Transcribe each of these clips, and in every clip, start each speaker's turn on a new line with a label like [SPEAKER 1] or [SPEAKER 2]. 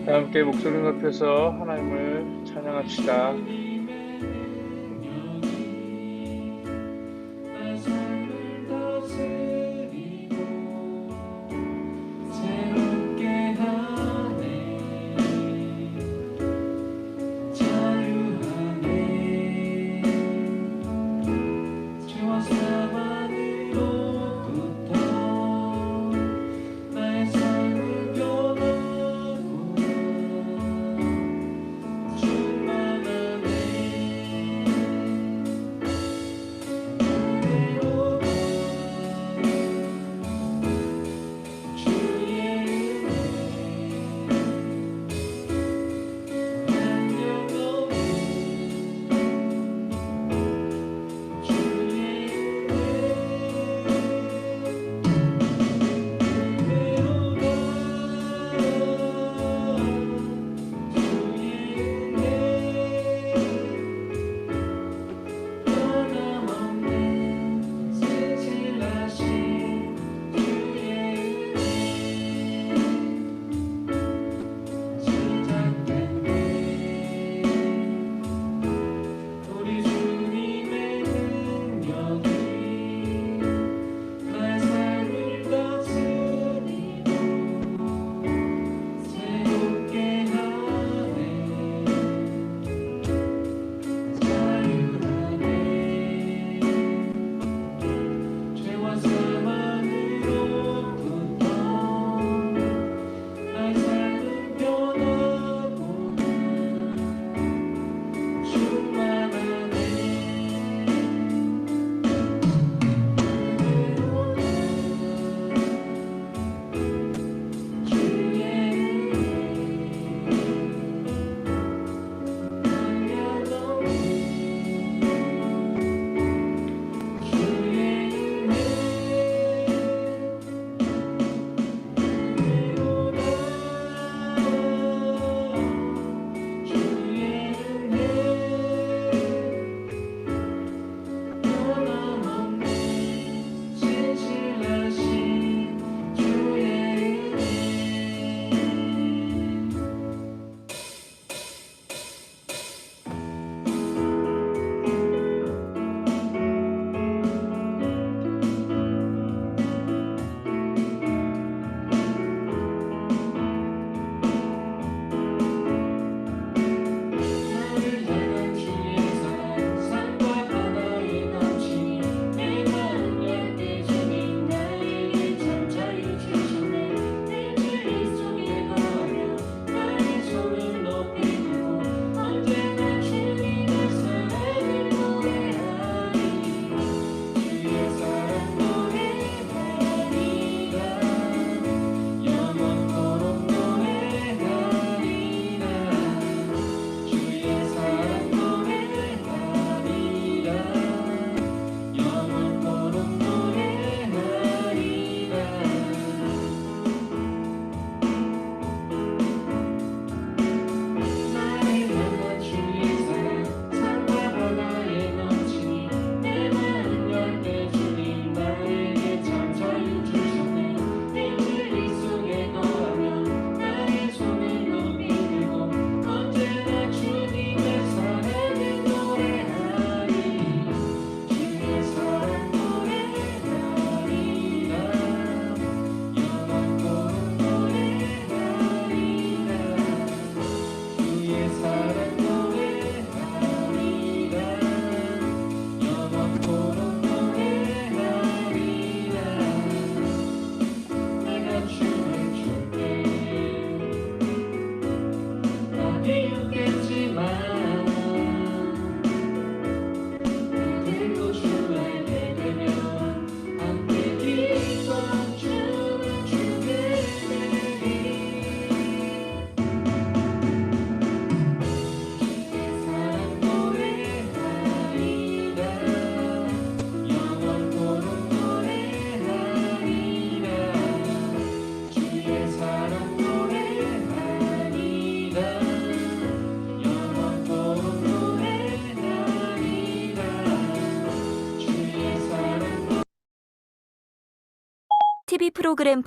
[SPEAKER 1] 다 함께 목소리 높여서 하나님을 찬양합시다.
[SPEAKER 2] TV 프로그램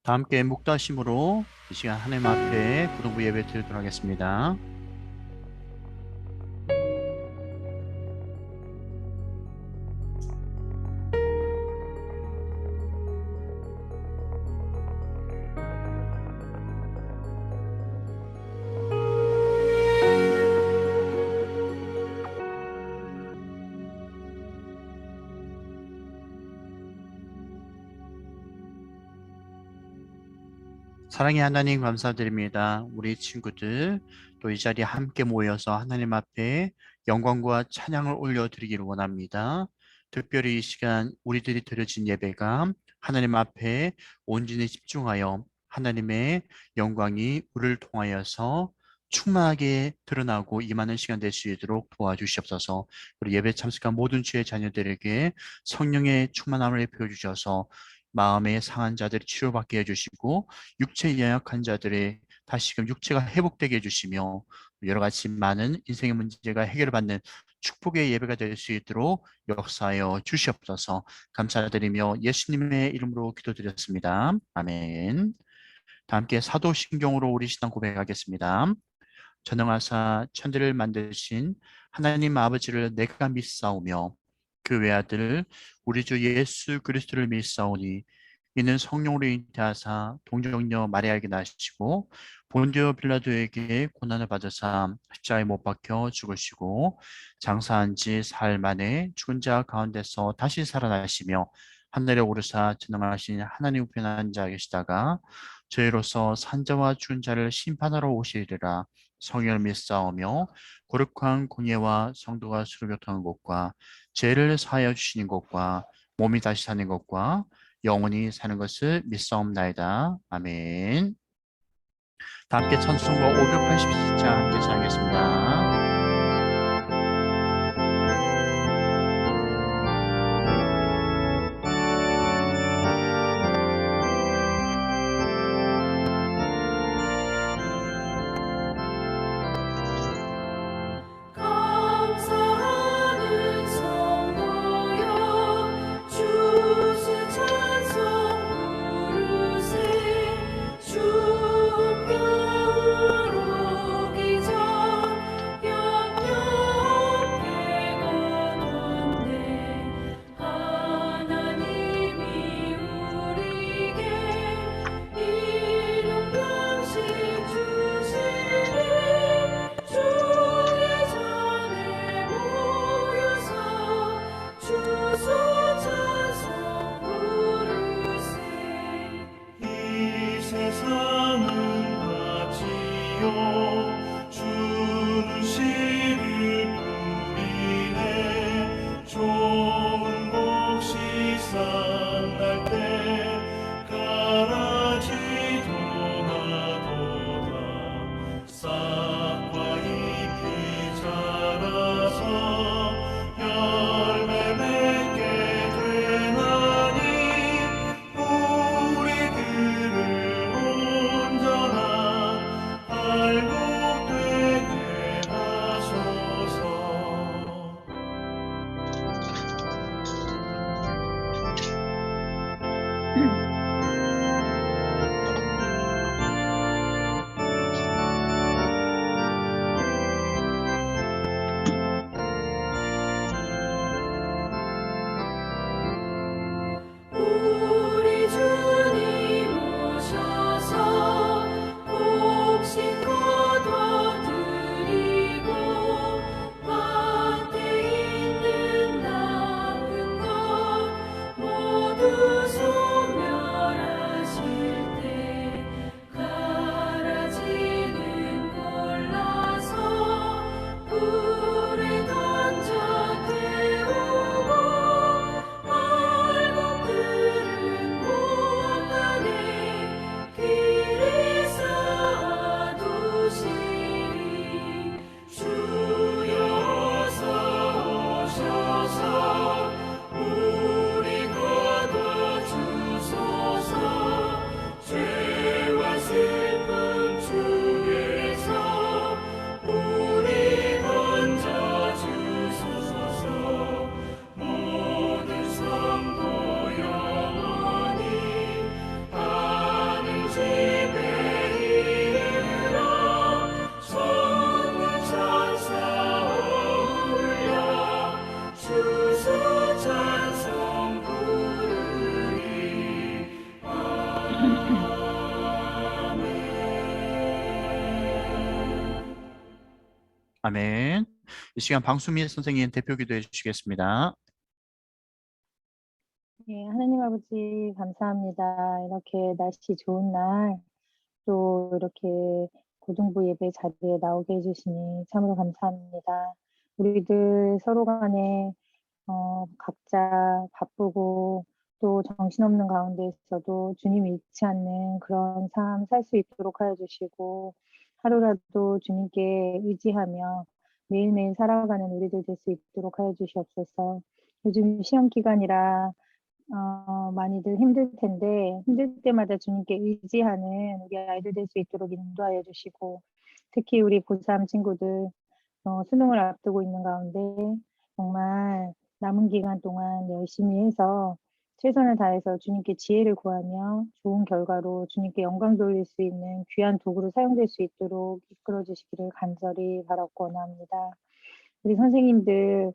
[SPEAKER 2] 다 함께 묵다심으로 이 시간 하나님 앞에 고등부 예배 드리도록 하겠습니다. 사랑의 하나님 감사드립니다. 우리 친구들 또 이 자리에 함께 모여서 하나님 앞에 영광과 찬양을 올려드리기를 원합니다. 특별히 이 시간 우리들이 드려진 예배가 하나님 앞에 온전히 집중하여 하나님의 영광이 우리를 통하여서 충만하게 드러나고 임하는 시간 될 수 있도록 도와주시옵소서. 우리 예배 참석한 모든 주의 자녀들에게 성령의 충만함을 베어주셔서 마음의 상한 자들이 치료받게 해주시고 육체 연약한 자들의 다시금 육체가 회복되게 해주시며 여러 가지 많은 인생의 문제가 해결받는 축복의 예배가 될 수 있도록 역사하여 주시옵소서. 감사드리며 예수님의 이름으로 기도드렸습니다. 아멘. 다 함께 사도신경으로 우리 신앙 고백하겠습니다. 전능하사 천지를 만드신 하나님 아버지를 내가 믿사오며 그 외아들 우리 주 예수 그리스도를 믿사오니 이는 성령으로 잉태하사 동정녀 마리아에게 나시고 본디오 빌라도에게 고난을 받으사 십자가에 못 박혀 죽으시고 장사한 지 사흘 만에 죽은 자 가운데서 다시 살아나시며 하늘에 오르사 전능하신 하나님 우편에 앉아 계시다가 저희로서 산자와 죽은 자를 심판하러 오시리라. 성령을 믿사오며 거룩한 공예와 성도가 서로 교통하는 것과 죄를 사하여 주시는 것과 몸이 다시 사는 것과 영원히 사는 것을 믿사옵나이다. 아멘. 다 함께 찬송가 580자 함께 찬양하겠습니다.
[SPEAKER 3] 감사하는 성도여 주시 찬송 부르세 주가 오르기 전
[SPEAKER 2] 아멘. 이 시간 방수미 선생님 대표 기도해 주시겠습니다.
[SPEAKER 4] 예, 하나님 아버지 감사합니다. 이렇게 날씨 좋은 날 또 이렇게 고등부 예배 자리에 나오게 해주시니 참으로 감사합니다. 우리들 서로 간에 각자 바쁘고 또 정신없는 가운데서도 주님 잃지 않는 그런 삶 살 수 있도록 하여 주시고 하루라도 주님께 의지하며 매일매일 살아가는 우리들 될 수 있도록 하여 주시옵소서. 요즘 시험 기간이라 많이들 힘들 텐데 힘들 때마다 주님께 의지하는 우리 아이들 될 수 있도록 인도하여 주시고 특히 우리 고3 친구들 수능을 앞두고 있는 가운데 정말 남은 기간 동안 열심히 해서 최선을 다해서 주님께 지혜를 구하며 좋은 결과로 주님께 영광 돌릴 수 있는 귀한 도구로 사용될 수 있도록 이끌어 주시기를 간절히 바라고 원합니다. 우리 선생님들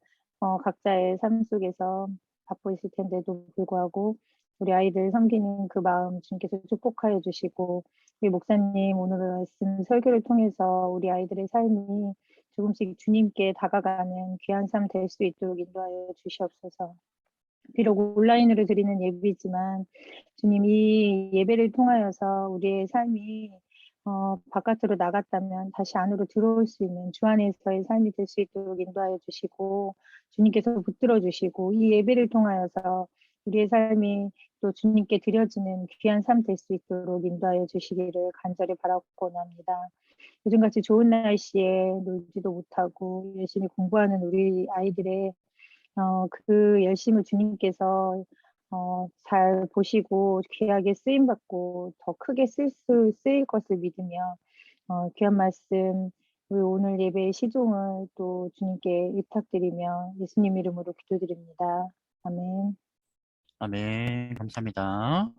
[SPEAKER 4] 각자의 삶 속에서 바빠 있을 텐데도 불구하고 우리 아이들 섬기는 그 마음 주님께서 축복하여 주시고 우리 목사님 오늘 말씀 설교를 통해서 우리 아이들의 삶이 조금씩 주님께 다가가는 귀한 삶 될 수 있도록 인도하여 주시옵소서. 비록 온라인으로 드리는 예배지만 주님 이 예배를 통하여서 우리의 삶이 바깥으로 나갔다면 다시 안으로 들어올 수 있는 주 안에서의 삶이 될 수 있도록 인도하여 주시고 주님께서 붙들어 주시고 이 예배를 통하여서 우리의 삶이 또 주님께 드려지는 귀한 삶 될 수 있도록 인도하여 주시기를 간절히 바라고 원합니다. 요즘같이 좋은 날씨에 놀지도 못하고 열심히 공부하는 우리 아이들의 그 열심을 주님께서 잘 보시고 귀하게 쓰임 받고 더 크게 쓰일 것을 믿으며 귀한 말씀 우리 오늘 예배의 시종을 또 주님께 의탁드리며 예수님 이름으로 기도드립니다. 아멘.
[SPEAKER 2] 아멘. 감사합니다.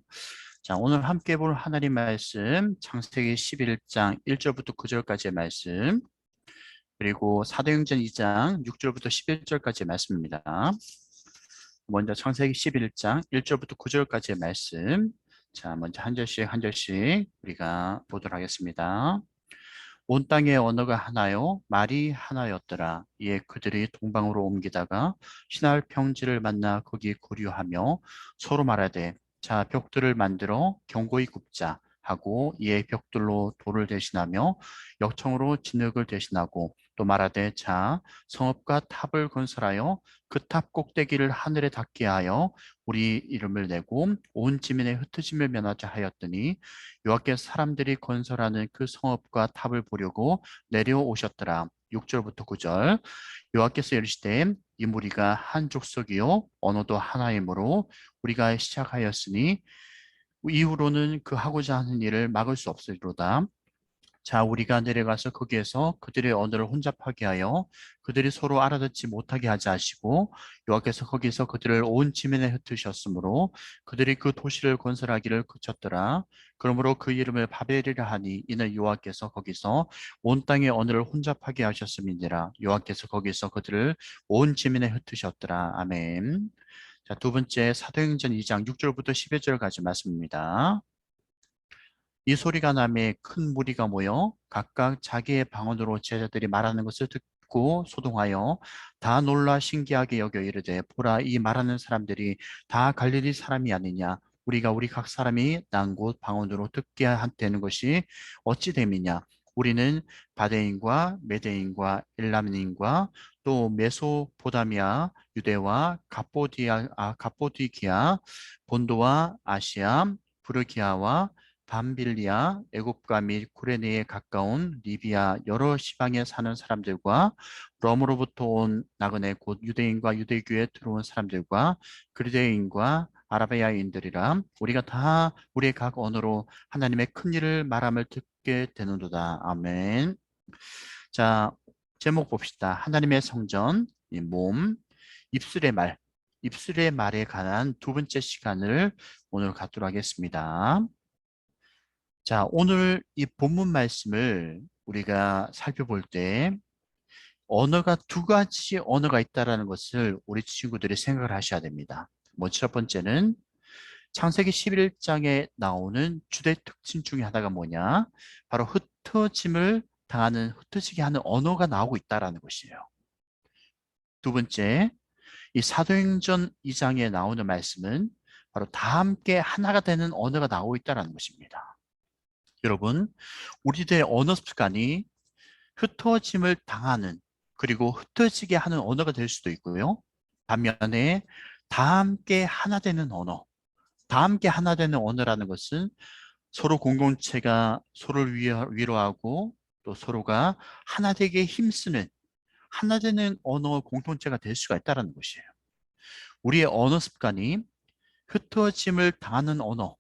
[SPEAKER 2] 자, 오늘 함께 볼 하나님 말씀 창세기 11장 1절부터 9절까지의 말씀 그리고 사도행전 2장 6절부터 11절까지의 말씀입니다. 먼저 창세기 11장 1절부터 9절까지의 말씀. 자, 먼저 한 절씩 한 절씩 우리가 보도록 하겠습니다. 온 땅의 언어가 하나요 말이 하나였더라. 이에 그들이 동방으로 옮기다가 신할 평지를 만나 거기 거류하며 서로 말하되 자 벽들을 만들어 견고히 굽자 하고 이에 벽돌로 돌을 대신하며 역청으로 진흙을 대신하고 또 말하되 자 성읍과 탑을 건설하여 그 탑 꼭대기를 하늘에 닿게 하여 우리 이름을 내고 온 지면에 흩어짐을 면하자 하였더니 여호와께서 사람들이 건설하는 그 성읍과 탑을 보려고 내려오셨더라. 6절부터 9절 여호와께서 이르시되 이 무리가 한 족속이요 언어도 하나이므로 우리가 시작하였으니 이후로는 그 하고자 하는 일을 막을 수 없으리로다. 자, 우리가 내려가서 거기에서 그들의 언어를 혼잡하게 하여 그들이 서로 알아듣지 못하게 하자 하시고 여호와께서 거기서 그들을 온 지면에 흩으셨으므로 그들이 그 도시를 건설하기를 그쳤더라. 그러므로 그 이름을 바벨이라 하니 이는 여호와께서 거기서 온 땅의 언어를 혼잡하게 하셨음이니라. 여호와께서 거기서 그들을 온 지면에 흩으셨더라. 아멘. 자, 두 번째 사도행전 2장 6절부터 11절까지 말씀입니다. 이 소리가 나매 큰 무리가 모여 각각 자기의 방언으로 제자들이 말하는 것을 듣고 소동하여 다 놀라 신기하게 여겨 이르되 보라 이 말하는 사람들이 다 갈릴리 사람이 아니냐 우리가 우리 각 사람이 난 곳 방언으로 듣게 되는 것이 어찌 됨이냐 우리는 바데인과 메데인과 엘람인과 또 메소포다미아 유대와 갑보디기아 본도와 아시아 부르기아와 밤빌리아, 애굽과 및 구레네에 가까운 리비아 여러 시방에 사는 사람들과 롬으로부터 온 나그네 곧 유대인과 유대교에 들어온 사람들과 그리스인과 아라비아인들이라 우리가 다 우리의 각 언어로 하나님의 큰 일을 말함을 듣게 되는도다. 아멘. 자, 제목 봅시다. 하나님의 성전, 이 몸, 입술의 말, 입술의 말에 관한 두 번째 시간을 오늘 갖도록 하겠습니다. 자, 오늘 이 본문 말씀을 우리가 살펴볼 때 언어가 두 가지 언어가 있다는 것을 우리 친구들이 생각을 하셔야 됩니다. 먼저 첫 번째는 창세기 11장에 나오는 주된 특징 중에 하나가 뭐냐? 바로 흩어짐을 당하는 흩어지게 하는 언어가 나오고 있다라는 것이에요. 두 번째, 이 사도행전 2장에 나오는 말씀은 바로 다 함께 하나가 되는 언어가 나오고 있다는 것입니다. 여러분, 우리들의 언어 습관이 흩어짐을 당하는 그리고 흩어지게 하는 언어가 될 수도 있고요. 반면에 다 함께 하나 되는 언어, 다 함께 하나 되는 언어라는 것은 서로 공동체가 서로를 위로하고 또 서로가 하나 되게 힘쓰는 하나 되는 언어 공동체가 될 수가 있다는 것이에요. 우리의 언어 습관이 흩어짐을 당하는 언어,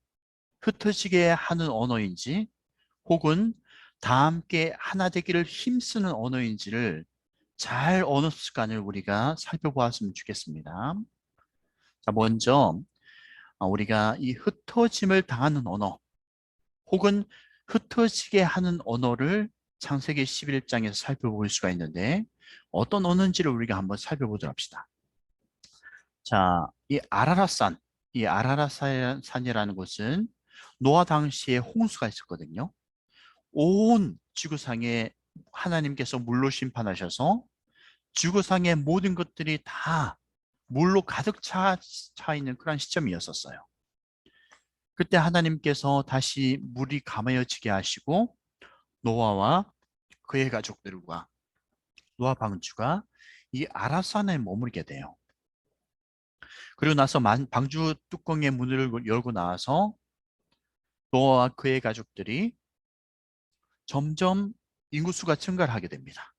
[SPEAKER 2] 흩어지게 하는 언어인지 혹은 다 함께 하나 되기를 힘쓰는 언어인지를 잘 언어 습관을 우리가 살펴보았으면 좋겠습니다. 자, 먼저 우리가 이 흩어짐을 당하는 언어 혹은 흩어지게 하는 언어를 창세기 11장에서 살펴볼 수가 있는데 어떤 언어인지를 우리가 한번 살펴보도록 합시다. 자, 이 아라랏산이라는 곳은 노아 당시에 홍수가 있었거든요. 온 지구상에 하나님께서 물로 심판하셔서 지구상의 모든 것들이 다 물로 가득 차 있는 그런 시점이었었어요. 그때 하나님께서 다시 물이 감아여지게 하시고 노아와 그의 가족들과 노아 방주가 이 아라산에 머무르게 돼요. 그리고 나서 방주 뚜껑의 문을 열고 나와서 노아와 그의 가족들이 점점 인구수가 증가를 하게 됩니다.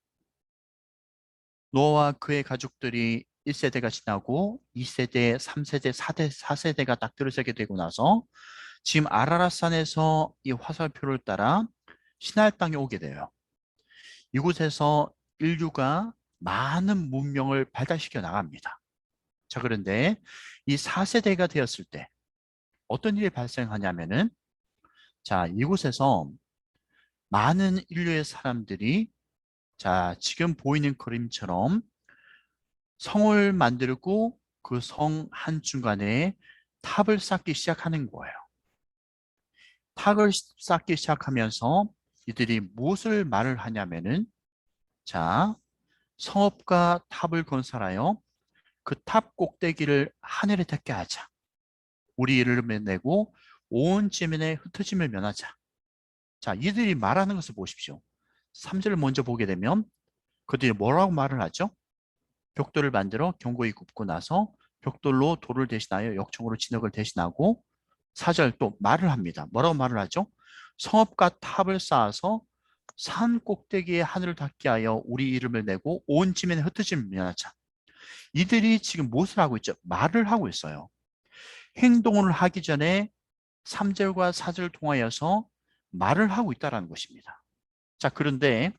[SPEAKER 2] 노아와 그의 가족들이 1세대가 지나고 2세대, 3세대, 4세대가 딱 들어서게 되고 나서 지금 아라랏산에서 이 화살표를 따라 시날 땅에 오게 돼요. 이곳에서 인류가 많은 문명을 발달시켜 나갑니다. 자, 그런데 이 4세대가 되었을 때 어떤 일이 발생하냐면은 자, 이곳에서 많은 인류의 사람들이 자, 지금 보이는 그림처럼 성을 만들고 그 성 한중간에 탑을 쌓기 시작하는 거예요. 탑을 쌓기 시작하면서 이들이 무엇을 말을 하냐면은 자, 성읍과 탑을 건설하여 그 탑 꼭대기를 하늘에 닿게 하자. 우리 이름을 내고 온 지면에 흩어짐을 면하자. 자, 이들이 말하는 것을 보십시오. 3절을 먼저 보게 되면 그들이 뭐라고 말을 하죠? 벽돌을 만들어 견고히 굽고 나서 벽돌로 돌을 대신하여 역청으로 진흙을 대신하고 4절 또 말을 합니다. 뭐라고 말을 하죠? 성읍과 탑을 쌓아서 산 꼭대기에 하늘을 닿게 하여 우리 이름을 내고 온 지면에 흩어짐을 면하자. 이들이 지금 무엇을 하고 있죠? 말을 하고 있어요. 행동을 하기 전에 3절과 4절을 통하여서 말을 하고 있다는 것입니다. 자, 그런데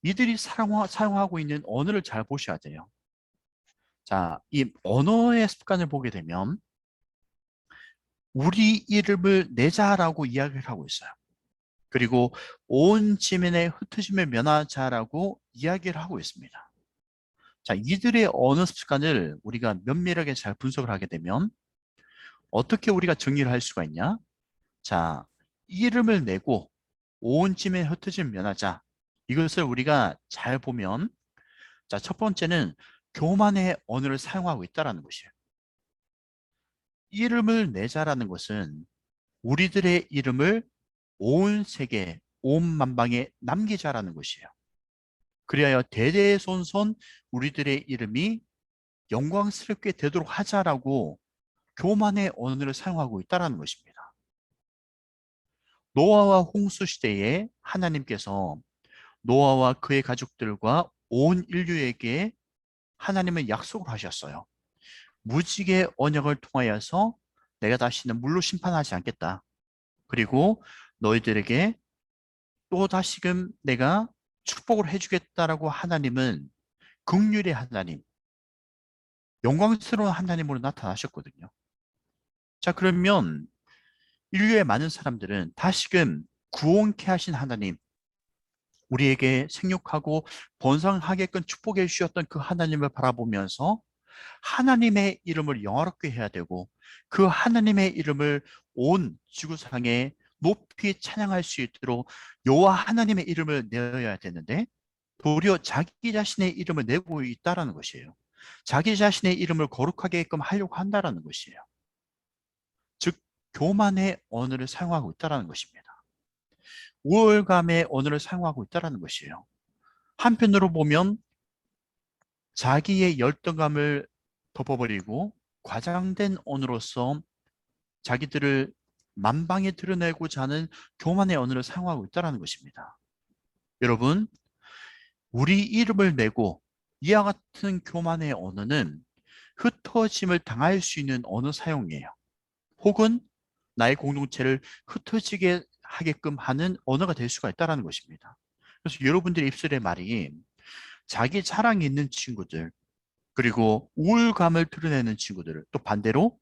[SPEAKER 2] 이들이 사용하고 있는 언어를 잘 보셔야 돼요. 자, 이 언어의 습관을 보게 되면 우리 이름을 내자라고 이야기를 하고 있어요. 그리고 온 지면에 흩어짐을 면하자라고 이야기를 하고 있습니다. 자, 이들의 언어 습관을 우리가 면밀하게 잘 분석을 하게 되면 어떻게 우리가 정리를 할 수가 있냐? 자, 이름을 내고 온 지면에 흩어짐을 면하자. 이것을 우리가 잘 보면 자, 첫 번째는 교만의 언어를 사용하고 있다는 것이에요. 이름을 내자라는 것은 우리들의 이름을 온 세계, 온 만방에 남기자라는 것이에요. 그리하여 대대손손 우리들의 이름이 영광스럽게 되도록 하자라고 교만의 언어를 사용하고 있다는 것입니다. 노아와 홍수 시대에 하나님께서 노아와 그의 가족들과 온 인류에게 하나님은 약속을 하셨어요. 무지개 언약을 통하여서 내가 다시는 물로 심판하지 않겠다. 그리고 너희들에게 또 다시금 내가 축복을 해주겠다라고 하나님은 긍휼의 하나님, 영광스러운 하나님으로 나타나셨거든요. 자, 그러면 인류의 많은 사람들은 다시금 구원케 하신 하나님, 우리에게 생육하고 번성하게끔 축복해 주셨던 그 하나님을 바라보면서 하나님의 이름을 영화롭게 해야 되고 그 하나님의 이름을 온 지구상에 높이 찬양할 수 있도록 여호와 하나님의 이름을 내어야 되는데 도리어 자기 자신의 이름을 내고 있다라는 것이에요. 자기 자신의 이름을 거룩하게끔 하려고 한다라는 것이에요. 즉 교만의 언어를 사용하고 있다라는 것입니다. 우월감의 언어를 사용하고 있다라는 것이에요. 한편으로 보면 자기의 열등감을 덮어버리고 과장된 언어로서 자기들을 만방에 드러내고자 하는 교만의 언어를 사용하고 있다는 것입니다. 여러분, 우리 이름을 내고 이와 같은 교만의 언어는 흩어짐을 당할 수 있는 언어 사용이에요. 혹은 나의 공동체를 흩어지게 하게끔 하는 언어가 될 수가 있다는 것입니다. 그래서 여러분들의 입술의 말이 자기 자랑이 있는 친구들, 그리고 우울감을 드러내는 친구들, 또 반대로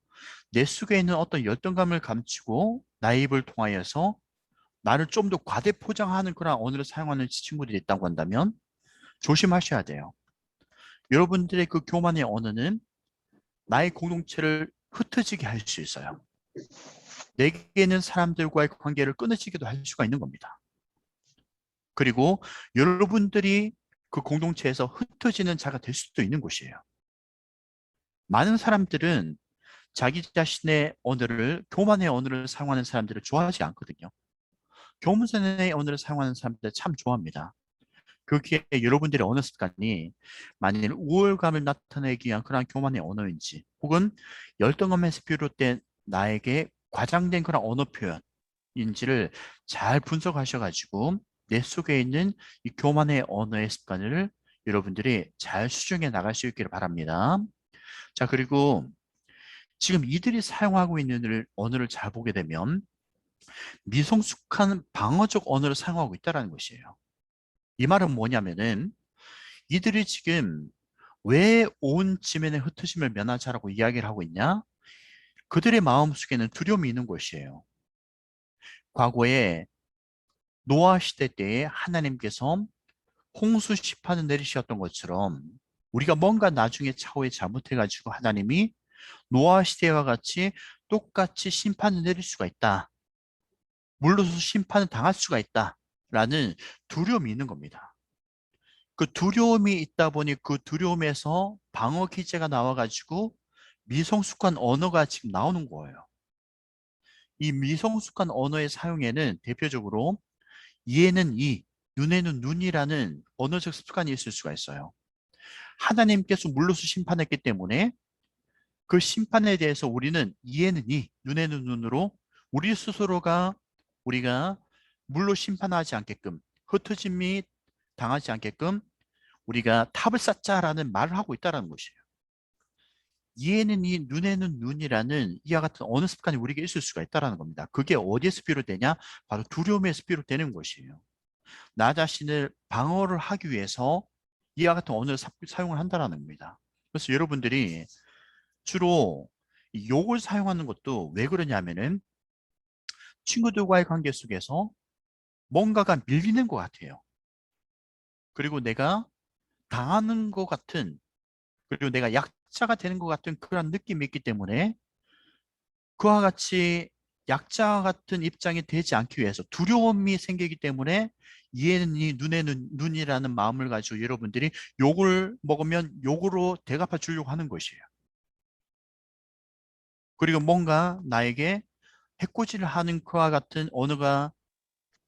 [SPEAKER 2] 내 속에 있는 어떤 열등감을 감추고 나의 입을 통하여서 나를 좀 더 과대 포장하는 그런 언어를 사용하는 친구들이 있다고 한다면 조심하셔야 돼요. 여러분들의 그 교만의 언어는 나의 공동체를 흩어지게 할 수 있어요. 내게 있는 사람들과의 관계를 끊어지기도 할 수가 있는 겁니다. 그리고 여러분들이 그 공동체에서 흩어지는 자가 될 수도 있는 것이에요. 많은 사람들은 자기 자신의 언어를, 교만의 언어를 사용하는 사람들을 좋아하지 않거든요. 교무선의 언어를 사용하는 사람들 참 좋아합니다. 그게 여러분들의 언어 습관이 만일 우월감을 나타내기 위한 그런 교만의 언어인지, 혹은 열등감에서 비롯된 나에게 과장된 그런 언어 표현인지를 잘 분석하셔가지고 내 속에 있는 이 교만의 언어의 습관을 여러분들이 잘 수정해 나갈 수 있기를 바랍니다. 자, 그리고 지금 이들이 사용하고 있는 언어를 잘 보게 되면 미성숙한 방어적 언어를 사용하고 있다는 것이에요. 이 말은 뭐냐면은 이들이 지금 왜 온 지면의 흩어짐을 면하자라고 이야기를 하고 있냐? 그들의 마음속에는 두려움이 있는 것이에요. 과거에 노아 시대 때에 하나님께서 홍수 심판을 내리셨던 것처럼 우리가 뭔가 나중에 차후에 잘못해가지고 하나님이 노아 시대와 같이 똑같이 심판을 내릴 수가 있다. 물로서 심판을 당할 수가 있다라는 두려움이 있는 겁니다. 그 두려움이 있다 보니 그 두려움에서 방어 기제가 나와가지고 미성숙한 언어가 지금 나오는 거예요. 이 미성숙한 언어의 사용에는 대표적으로 이에는 이, 눈에는 눈이라는 언어적 습관이 있을 수가 있어요. 하나님께서 물로서 심판했기 때문에 그 심판에 대해서 우리는 이에는 이, 눈에는 눈으로 우리 스스로가 우리가 물로 심판하지 않게끔, 흩어짐이 당하지 않게끔 우리가 탑을 쌓자라는 말을 하고 있다는 것이에요. 이에는 이, 눈에는 눈이라는 이와 같은 언어 습관이 우리에게 있을 수가 있다는 겁니다. 그게 어디에서 비롯되냐? 바로 두려움에서 비롯되는 것이에요. 나 자신을 방어를 하기 위해서 이와 같은 언어를 사용을 한다는 겁니다. 그래서 여러분들이 주로 욕을 사용하는 것도 왜 그러냐면은 친구들과의 관계 속에서 뭔가가 밀리는 것 같아요. 그리고 내가 당하는 것 같은, 그리고 내가 약자가 되는 것 같은 그런 느낌이 있기 때문에 그와 같이 약자와 같은 입장이 되지 않기 위해서 두려움이 생기기 때문에 이에는 이, 눈에는 눈이라는 마음을 가지고 여러분들이 욕을 먹으면 욕으로 대갚아 주려고 하는 것이에요. 그리고 뭔가 나에게 해코지를 하는 그와 같은 언어가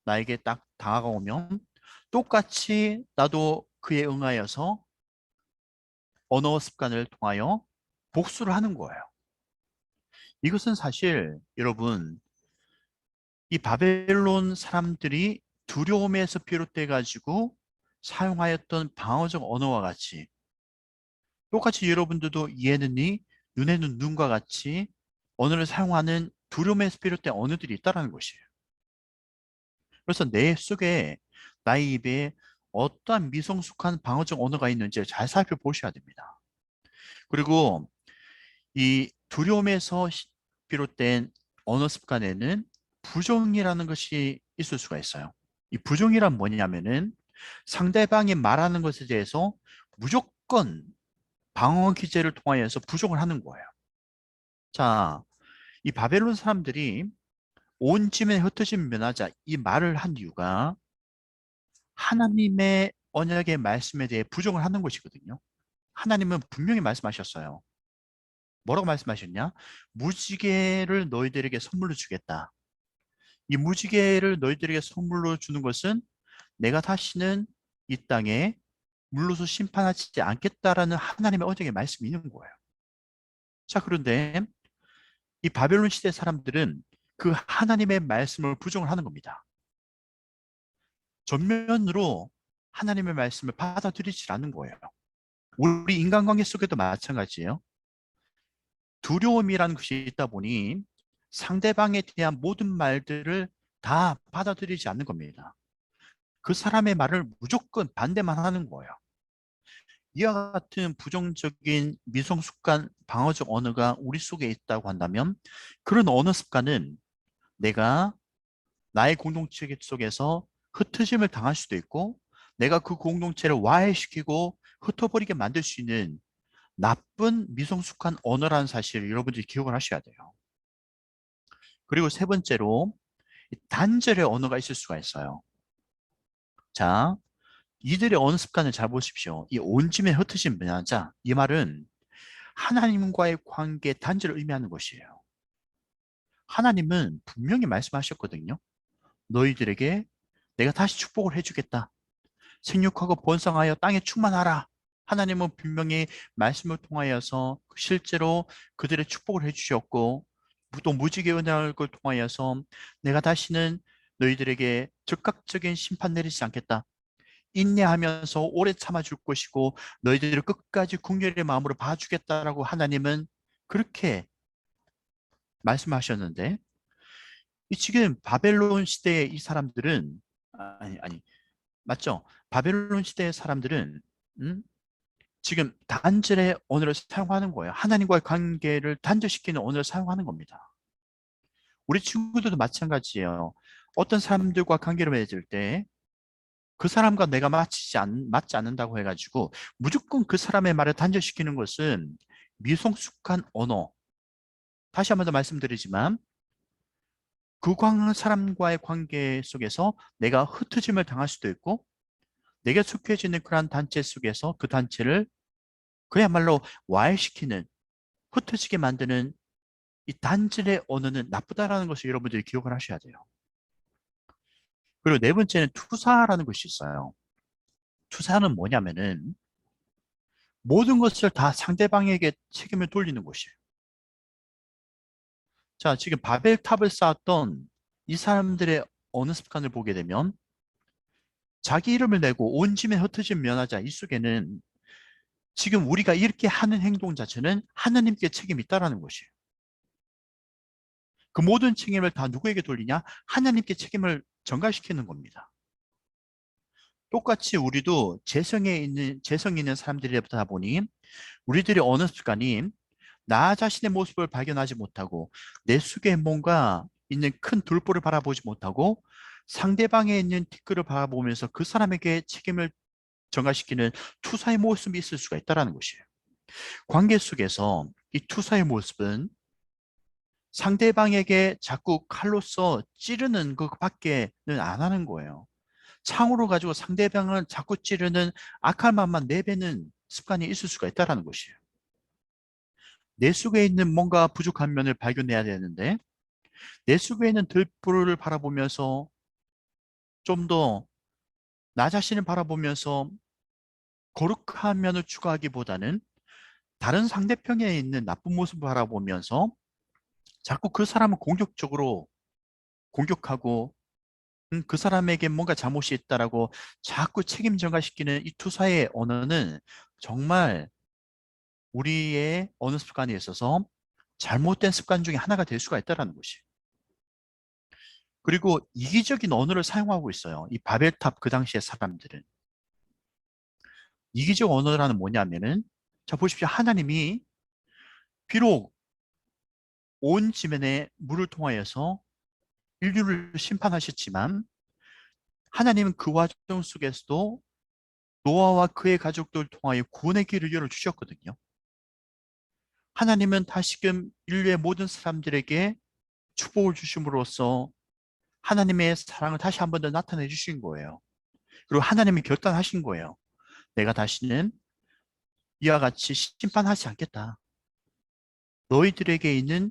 [SPEAKER 2] 나에게 딱 다가오면 똑같이 나도 그에 응하여서 언어 습관을 통하여 복수를 하는 거예요. 이것은 사실 여러분 이 바벨론 사람들이 두려움에서 비롯돼 가지고 사용하였던 방어적 언어와 같이 똑같이 여러분들도 이에는 이, 눈에는 눈과 같이 언어를 사용하는 두려움에서 비롯된 언어들이 있다는 것이에요. 그래서 내 속에 나의 입에 어떠한 미성숙한 방어적 언어가 있는지를 잘 살펴보셔야 됩니다. 그리고 이 두려움에서 비롯된 언어 습관에는 부정이라는 것이 있을 수가 있어요. 이 부정이란 뭐냐면은 상대방이 말하는 것에 대해서 무조건 방어 기제를 통하여서 부정을 하는 거예요. 자, 이 바벨론 사람들이 온 짐에 흩어진 면하자 이 말을 한 이유가 하나님의 언약의 말씀에 대해 부정을 하는 것이거든요. 하나님은 분명히 말씀하셨어요. 뭐라고 말씀하셨냐? 무지개를 너희들에게 선물로 주겠다. 이 무지개를 너희들에게 선물로 주는 것은 내가 다시는 이 땅에 물로서 심판하지 않겠다라는 하나님의 언약의 말씀이 있는 거예요. 자, 그런데 이 바벨론 시대 사람들은 그 하나님의 말씀을 부정을 하는 겁니다. 전면으로 하나님의 말씀을 받아들이지 않는 거예요. 우리 인간관계 속에도 마찬가지예요. 두려움이라는 것이 있다 보니 상대방에 대한 모든 말들을 다 받아들이지 않는 겁니다. 그 사람의 말을 무조건 반대만 하는 거예요. 이와 같은 부정적인 미성숙한 방어적 언어가 우리 속에 있다고 한다면 그런 언어 습관은 내가 나의 공동체 속에서 흩어짐을 당할 수도 있고 내가 그 공동체를 와해시키고 흩어버리게 만들 수 있는 나쁜 미성숙한 언어라는 사실을 여러분들이 기억을 하셔야 돼요. 그리고 세 번째로 단절의 언어가 있을 수가 있어요. 자, 이들의 언어 습관을 잘 보십시오. 이 온 짐에 흩어진 면하자 이 말은 하나님과의 관계 단절을 의미하는 것이에요. 하나님은 분명히 말씀하셨거든요. 너희들에게 내가 다시 축복을 해주겠다. 생육하고 번성하여 땅에 충만하라. 하나님은 분명히 말씀을 통하여서 실제로 그들의 축복을 해주셨고 또 무지개 언약을 통하여서 내가 다시는 너희들에게 즉각적인 심판 내리지 않겠다. 인내하면서 오래 참아줄 것이고 너희들을 끝까지 긍휼의 마음으로 봐주겠다라고 하나님은 그렇게 말씀하셨는데 이 지금 바벨론 시대의 이 사람들은 아니 맞죠? 바벨론 시대의 사람들은 지금 단절의 언어를 사용하는 거예요. 하나님과의 관계를 단절시키는 언어를 사용하는 겁니다. 우리 친구들도 마찬가지예요. 어떤 사람들과 관계를 맺을 때 그 사람과 내가 맞지 않는다고 해가지고 무조건 그 사람의 말을 단절시키는 것은 미성숙한 언어. 다시 한 번 더 말씀드리지만 그 사람과의 관계 속에서 내가 흩어짐을 당할 수도 있고 내가 속해지는 그러한 단체 속에서 그 단체를 그야말로 와해시키는 흩어지게 만드는 이 단절의 언어는 나쁘다라는 것을 여러분들이 기억을 하셔야 돼요. 그리고 네 번째는 투사라는 것이 있어요. 투사는 뭐냐면은 모든 것을 다 상대방에게 책임을 돌리는 것이에요. 자, 지금 바벨탑을 쌓았던 이 사람들의 언어 습관을 보게 되면 자기 이름을 내고 온 짐에 흩어진 면하자 이 속에는 지금 우리가 이렇게 하는 행동 자체는 하나님께 책임이 있다라는 것이에요. 그 모든 책임을 다 누구에게 돌리냐? 하나님께 책임을 전가시키는 겁니다. 똑같이 우리도 재성 있는 사람들이다 보니 우리들의 언어 습관이 나 자신의 모습을 발견하지 못하고 내 속에 뭔가 있는 큰 돌보를 바라보지 못하고 상대방에 있는 티끌을 바라보면서 그 사람에게 책임을 전가시키는 투사의 모습이 있을 수가 있다는 것이에요. 관계 속에서 이 투사의 모습은 상대방에게 자꾸 칼로서 찌르는 것밖에는 안 하는 거예요. 창으로 가지고 상대방을 자꾸 찌르는 악한 맛만 내뱉는 습관이 있을 수가 있다는 것이에요. 내 속에 있는 뭔가 부족한 면을 발견해야 되는데 내 속에 있는 들불을 바라보면서 좀 더 나 자신을 바라보면서 거룩한 면을 추구하기보다는 다른 상대편에 있는 나쁜 모습을 바라보면서 자꾸 그 사람을 공격적으로 공격하고 그 사람에게 뭔가 잘못이 있다라고 자꾸 책임 전가시키는 이 투사의 언어는 정말 우리의 언어 습관에 있어서 잘못된 습관 중에 하나가 될 수가 있다는 것이에요. 그리고 이기적인 언어를 사용하고 있어요. 이 바벨탑 그 당시의 사람들은. 이기적 언어라는 뭐냐면은 자 보십시오. 하나님이 비록 온 지면에 물을 통하여서 인류를 심판하셨지만 하나님은 그 과정 속에서도 노아와 그의 가족들을 통하여 구원의 길을 열어주셨거든요. 하나님은 다시금 인류의 모든 사람들에게 축복을 주심으로써 하나님의 사랑을 다시 한 번 더 나타내 주신 거예요. 그리고 하나님이 결단하신 거예요. 내가 다시는 이와 같이 심판하지 않겠다. 너희들에게 있는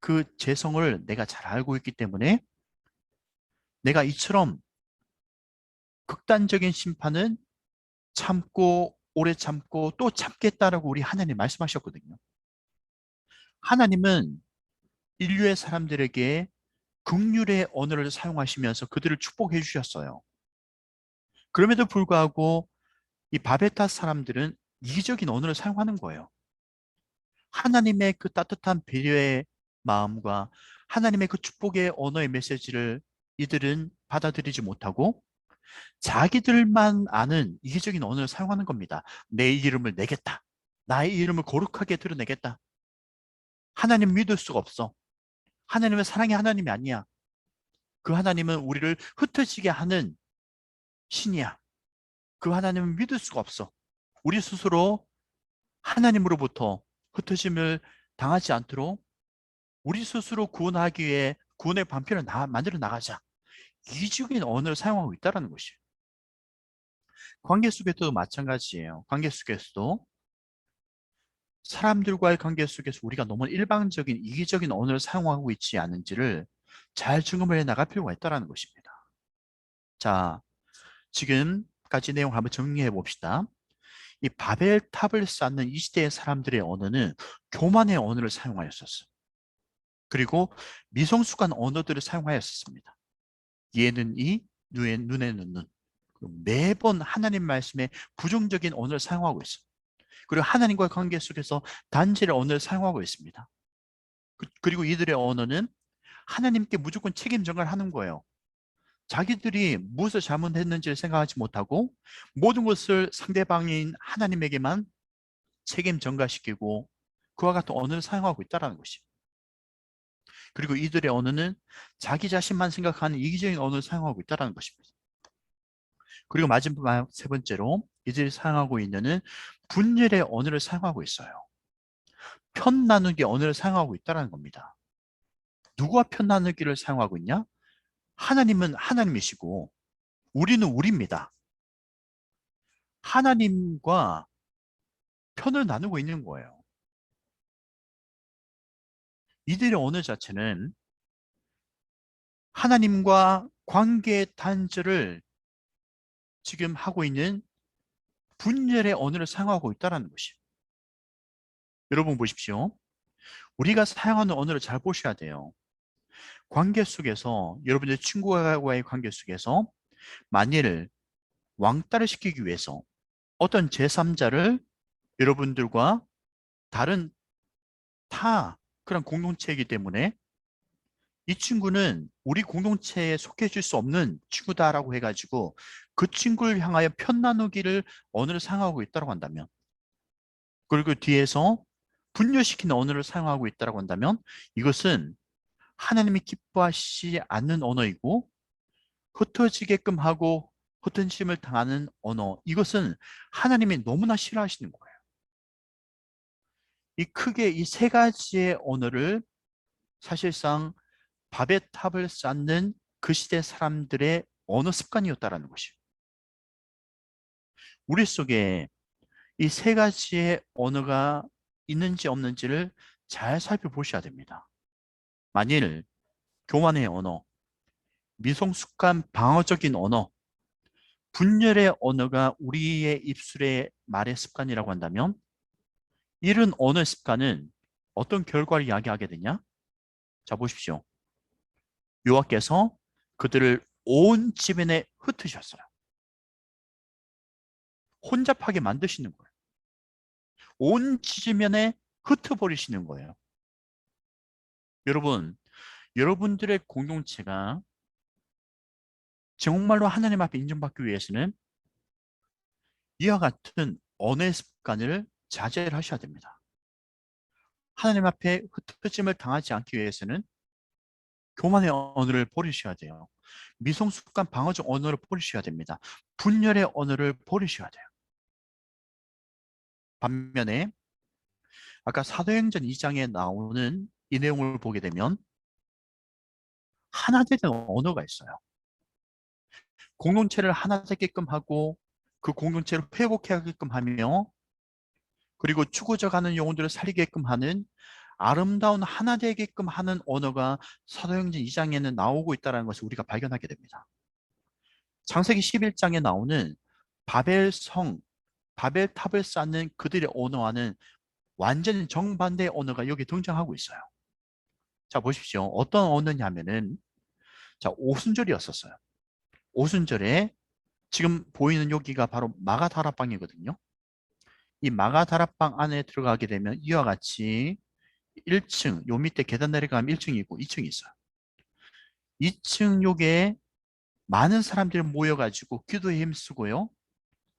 [SPEAKER 2] 그 죄성을 내가 잘 알고 있기 때문에 내가 이처럼 극단적인 심판은 참고 오래 참고 또 참겠다라고 우리 하나님 말씀하셨거든요. 하나님은 인류의 사람들에게 긍휼의 언어를 사용하시면서 그들을 축복해 주셨어요. 그럼에도 불구하고 이 바베타 사람들은 이기적인 언어를 사용하는 거예요. 하나님의 그 따뜻한 배려의 마음과 하나님의 그 축복의 언어의 메시지를 이들은 받아들이지 못하고 자기들만 아는 이기적인 언어를 사용하는 겁니다. 내 이름을 내겠다. 나의 이름을 거룩하게 드러내겠다. 하나님 믿을 수가 없어. 하나님은 사랑의 하나님이 아니야. 그 하나님은 우리를 흩어지게 하는 신이야. 그 하나님은 믿을 수가 없어. 우리 스스로 하나님으로부터 흩어짐을 당하지 않도록 우리 스스로 구원하기 위해 구원의 방편을 만들어 나가자. 이기적인 언어를 사용하고 있다는 것이에요. 관계 속에서도 마찬가지예요. 관계 속에서도 사람들과의 관계 속에서 우리가 너무 일방적인 이기적인 언어를 사용하고 있지 않은지를 잘 점검을 해 나갈 필요가 있다는 것입니다. 자, 지금까지 내용 한번 정리해 봅시다. 이 바벨탑을 쌓는 이 시대의 사람들의 언어는 교만의 언어를 사용하였었어요. 그리고 미성숙한 언어들을 사용하였습니다. 얘는 이, 눈에는 눈. 매번 하나님 말씀에 부정적인 언어를 사용하고 있어요. 그리고 하나님과의 관계 속에서 단죄의 언어를 사용하고 있습니다. 그리고 이들의 언어는 하나님께 무조건 책임 전가를 하는 거예요. 자기들이 무엇을 잘못했는지를 생각하지 못하고 모든 것을 상대방인 하나님에게만 책임 전가시키고 그와 같은 언어를 사용하고 있다는 것이죠. 그리고 이들의 언어는 자기 자신만 생각하는 이기적인 언어를 사용하고 있다는 것입니다. 그리고 마지막 세 번째로 이들이 사용하고 있는 분열의 언어를 사용하고 있어요. 편 나누기 언어를 사용하고 있다는 겁니다. 누가 편 나누기를 사용하고 있냐? 하나님은 하나님이시고 우리는 우리입니다. 하나님과 편을 나누고 있는 거예요. 이들의 언어 자체는 하나님과 관계의 단절을 지금 하고 있는 분열의 언어를 사용하고 있다는 것이에요. 여러분 보십시오. 우리가 사용하는 언어를 잘 보셔야 돼요. 관계 속에서 여러분의 친구와의 관계 속에서 만일 왕따를 시키기 위해서 어떤 제3자를 여러분들과 다른 그런 공동체이기 때문에 이 친구는 우리 공동체에 속해질 수 없는 친구다라고 해가지고 그 친구를 향하여 편 나누기를 언어를 사용하고 있다고 한다면, 그리고 뒤에서 분열시키는 언어를 사용하고 있다고 한다면 이것은 하나님이 기뻐하시지 않는 언어이고 흩어지게끔 하고 흩어짐을 당하는 언어, 이것은 하나님이 너무나 싫어하시는 거예요. 크게 이 세 가지의 언어를 사실상 밥의 탑을 쌓는 그 시대 사람들의 언어 습관이었다라는 것이에요. 우리 속에 이 세 가지의 언어가 있는지 없는지를 잘 살펴보셔야 됩니다. 만일 교만의 언어, 미성숙한 방어적인 언어, 분열의 언어가 우리의 입술의 말의 습관이라고 한다면 이런 언어 습관은 어떤 결과를 이야기하게 되냐? 자, 보십시오. 여호와께서 그들을 온 지면에 흩으셨어요. 혼잡하게 만드시는 거예요. 온 지면에 흩어버리시는 거예요. 여러분, 여러분들의 공동체가 정말로 하나님 앞에 인정받기 위해서는 이와 같은 언어의 습관을 자제를 하셔야 됩니다. 하나님 앞에 흩어짐을 당하지 않기 위해서는 교만의 언어를 버리셔야 돼요. 미성숙한 방어적 언어를 버리셔야 됩니다. 분열의 언어를 버리셔야 돼요. 반면에 아까 사도행전 2장에 나오는 이 내용을 보게 되면 하나 되는 언어가 있어요. 공동체를 하나 되게끔 하고 그 공동체를 회복하게끔 하며 그리고 죽어져가는 영혼들을 살리게끔 하는 아름다운 하나 되게끔 하는 언어가 사도행전 2장에는 나오고 있다는 것을 우리가 발견하게 됩니다. 창세기 11장에 나오는 바벨성, 바벨탑을 쌓는 그들의 언어와는 완전히 정반대의 언어가 여기 등장하고 있어요. 자, 보십시오. 어떤 언어냐면은 자, 오순절이었었어요. 오순절에 지금 보이는 여기가 바로 마가다락방이거든요. 이 마가다락방 안에 들어가게 되면 이와 같이 1층, 요 밑에 계단 내려가면 1층이 있고 2층이 있어요. 2층 요게 많은 사람들이 모여가지고 기도에 힘쓰고요.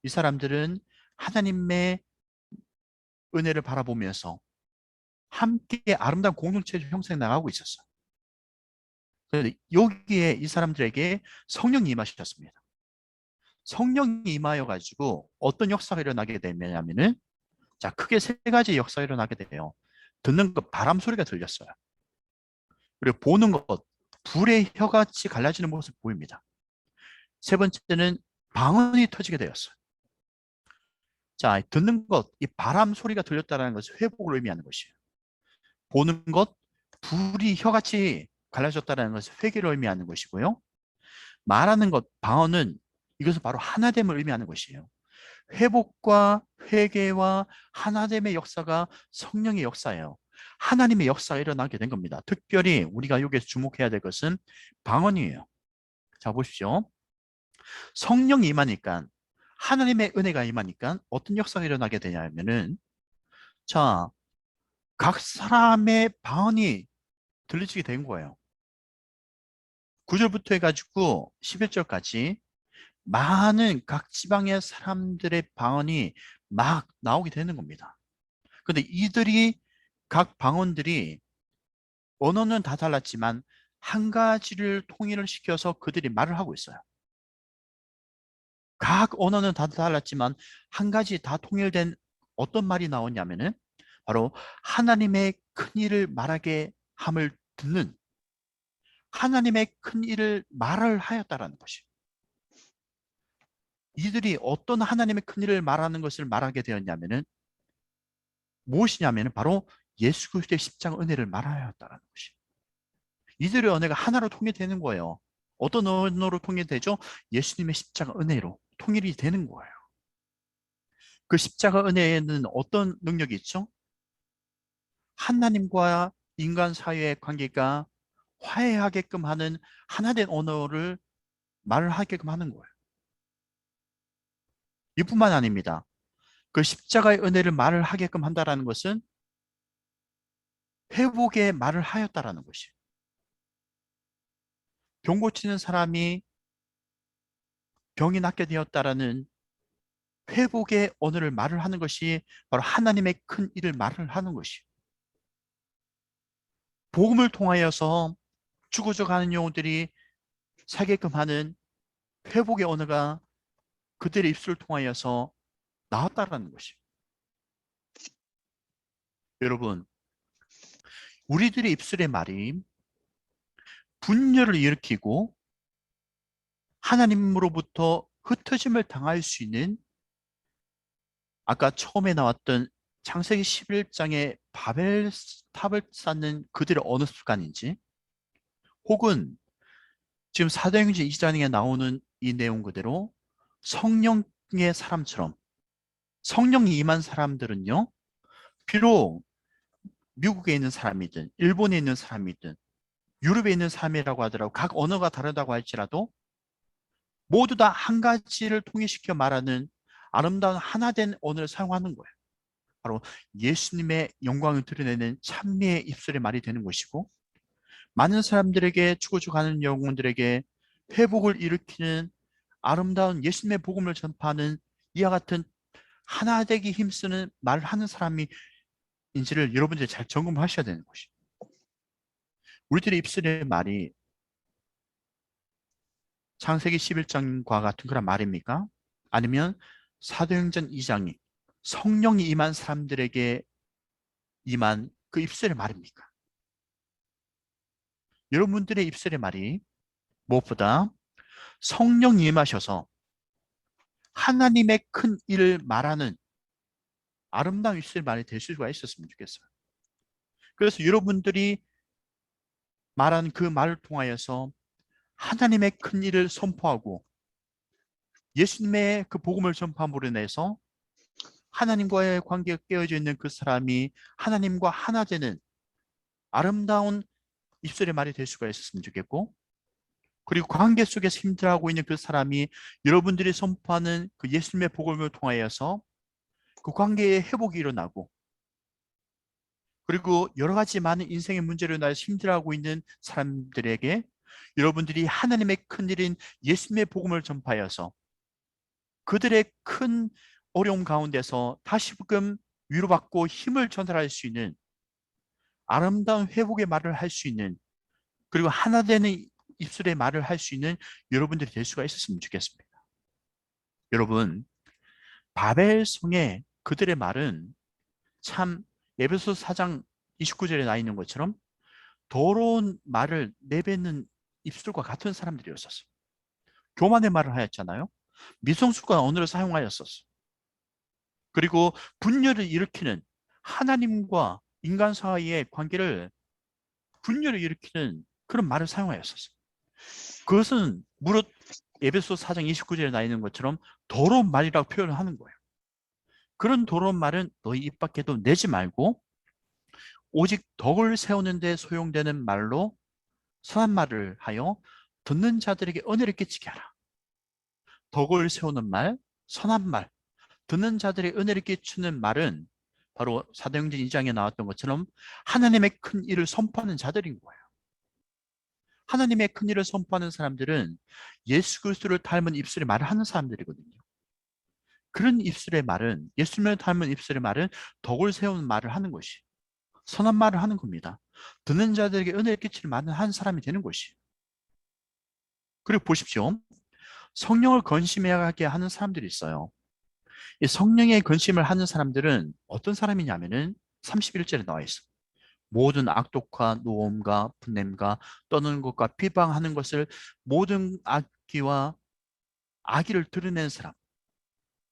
[SPEAKER 2] 이 사람들은 하나님의 은혜를 바라보면서 함께 아름다운 공동체를 형성해 나가고 있었어요. 그런데 여기에 이 사람들에게 성령이 임하셨습니다. 성령이 임하여 가지고 어떤 역사가 일어나게 되냐면은 자, 크게 세 가지 역사가 일어나게 돼요. 듣는 것, 바람 소리가 들렸어요. 그리고 보는 것, 불의 혀같이 갈라지는 모습이 보입니다. 세 번째는 방언이 터지게 되었어요. 자, 듣는 것, 이 바람 소리가 들렸다는 것은 회복을 의미하는 것이에요. 보는 것, 불이 혀같이 갈라졌다는 것은 회개를 의미하는 것이고요. 말하는 것, 방언은 이것은 바로 하나됨을 의미하는 것이에요. 회복과 회개와 하나됨의 역사가 성령의 역사예요. 하나님의 역사가 일어나게 된 겁니다. 특별히 우리가 여기에서 주목해야 될 것은 방언이에요. 자, 보십시오. 성령이 임하니까 하나님의 은혜가 임하니까 어떤 역사가 일어나게 되냐면은 자, 각 사람의 방언이 들리게 된 거예요. 9절부터 해가지고 11절까지 많은 각 지방의 사람들의 방언이 막 나오게 되는 겁니다. 근데 이들이 각 방언들이 언어는 다 달랐지만 한 가지를 통일을 시켜서 그들이 말을 하고 있어요. 각 언어는 다 달랐지만 한 가지 다 통일된 어떤 말이 나오냐면은 바로 하나님의 큰 일을 말하게 함을 듣는 하나님의 큰 일을 말을 하였다라는 것이. 이들이 어떤 하나님의 큰 일을 말하는 것을 말하게 되었냐면은 무엇이냐면은 바로 예수 그리스도의 십자가 은혜를 말하였다라는 것이. 이들의 은혜가 하나로 통일되는 거예요. 어떤 언어로 통일되죠? 예수님의 십자가 은혜로 통일이 되는 거예요. 그 십자가 은혜에는 어떤 능력이 있죠? 하나님과 인간 사이의 관계가 화해하게끔 하는 하나된 언어를 말을 하게끔 하는 거예요. 이뿐만 아닙니다. 그 십자가의 은혜를 말을 하게끔 한다는 것은 회복의 말을 하였다라는 것이에요. 병 고치는 사람이 병이 낫게 되었다라는 회복의 언어를 말을 하는 것이 바로 하나님의 큰 일을 말을 하는 것이에요. 복음을 통하여서 죽어져가는 영혼들이 살게끔 하는 회복의 언어가 그들의 입술을 통하여서 나왔다라는 것이에요. 여러분, 우리들의 입술의 말이 분열을 일으키고 하나님으로부터 흩어짐을 당할 수 있는 아까 처음에 나왔던 창세기 11장의 바벨탑을 쌓는 그들의 어느 습관인지 혹은 지금 사도행전 2장에 나오는 이 내용 그대로 성령의 사람처럼 성령이 임한 사람들은요, 비록 미국에 있는 사람이든 일본에 있는 사람이든 유럽에 있는 사람이라고 하더라도 각 언어가 다르다고 할지라도 모두 다 한 가지를 통일시켜 말하는 아름다운 하나된 언어를 사용하는 거예요. 바로 예수님의 영광을 드러내는 찬미의 입술의 말이 되는 것이고 많은 사람들에게 죽어가는 영혼들에게 회복을 일으키는 아름다운 예수님의 복음을 전파하는 이와 같은 하나 되기 힘쓰는 말을 하는 사람이 인지를 여러분들이 잘 점검하셔야 되는 것이에요. 우리들의 입술의 말이 창세기 11장과 같은 그런 말입니까? 아니면 사도행전 2장이 성령이 임한 사람들에게 임한 그 입술의 말입니까? 여러분들의 입술의 말이 무엇보다 성령이 임하셔서 하나님의 큰 일을 말하는 아름다운 입술의 말이 될 수가 있었으면 좋겠어요. 그래서 여러분들이 말한 그 말을 통하여서 하나님의 큰 일을 선포하고 예수님의 그 복음을 전파함으로 인해서 하나님과의 관계가 깨어져 있는 그 사람이 하나님과 하나 되는 아름다운 입술의 말이 될 수가 있었으면 좋겠고, 그리고 관계 속에서 힘들어하고 있는 그 사람이 여러분들이 선포하는 그 예수님의 복음을 통하여서 그 관계의 회복이 일어나고, 그리고 여러 가지 많은 인생의 문제로 인하여 힘들어하고 있는 사람들에게 여러분들이 하나님의 큰 일인 예수님의 복음을 전파하여서 그들의 큰 어려움 가운데서 다시금 위로받고 힘을 전달할 수 있는 아름다운 회복의 말을 할 수 있는, 그리고 하나 되는 입술의 말을 할 수 있는 여러분들이 될 수가 있었으면 좋겠습니다. 여러분, 바벨성의 그들의 말은 참 에베소 4장 29절에 나 있는 것처럼 더러운 말을 내뱉는 입술과 같은 사람들이었었어요. 교만의 말을 하였잖아요. 미성숙한 언어를 사용하였었어요. 그리고 분열을 일으키는, 하나님과 인간 사이의 관계를 분열을 일으키는 그런 말을 사용하였었어요. 그것은 무릇 에베소 4장 29절에 나 있는 것처럼 더러운 말이라고 표현을 하는 거예요. 그런 더러운 말은 너희 입 밖에도 내지 말고 오직 덕을 세우는 데 소용되는 말로 선한 말을 하여 듣는 자들에게 은혜를 끼치게 하라. 덕을 세우는 말, 선한 말, 듣는 자들의 은혜를 끼치는 말은 바로 사도행전 2장에 나왔던 것처럼 하나님의 큰 일을 선포하는 자들인 거예요. 하나님의 큰 일을 선포하는 사람들은 예수 그리스도를 닮은 입술의 말을 하는 사람들이거든요. 그런 입술의 말은, 예수님을 닮은 입술의 말은 덕을 세우는 말을 하는 것이, 선한 말을 하는 겁니다. 듣는 자들에게 은혜를 끼치는 말을 하는 사람이 되는 것이. 그리고 보십시오. 성령을 건심하게 하는 사람들이 있어요. 이 성령의 건심을 하는 사람들은 어떤 사람이냐면은 31절에 나와 있어. 모든 악독과 노음과 분냄과 떠는 것과 비방하는 것을, 모든 악기와 악의를 드러내는 사람.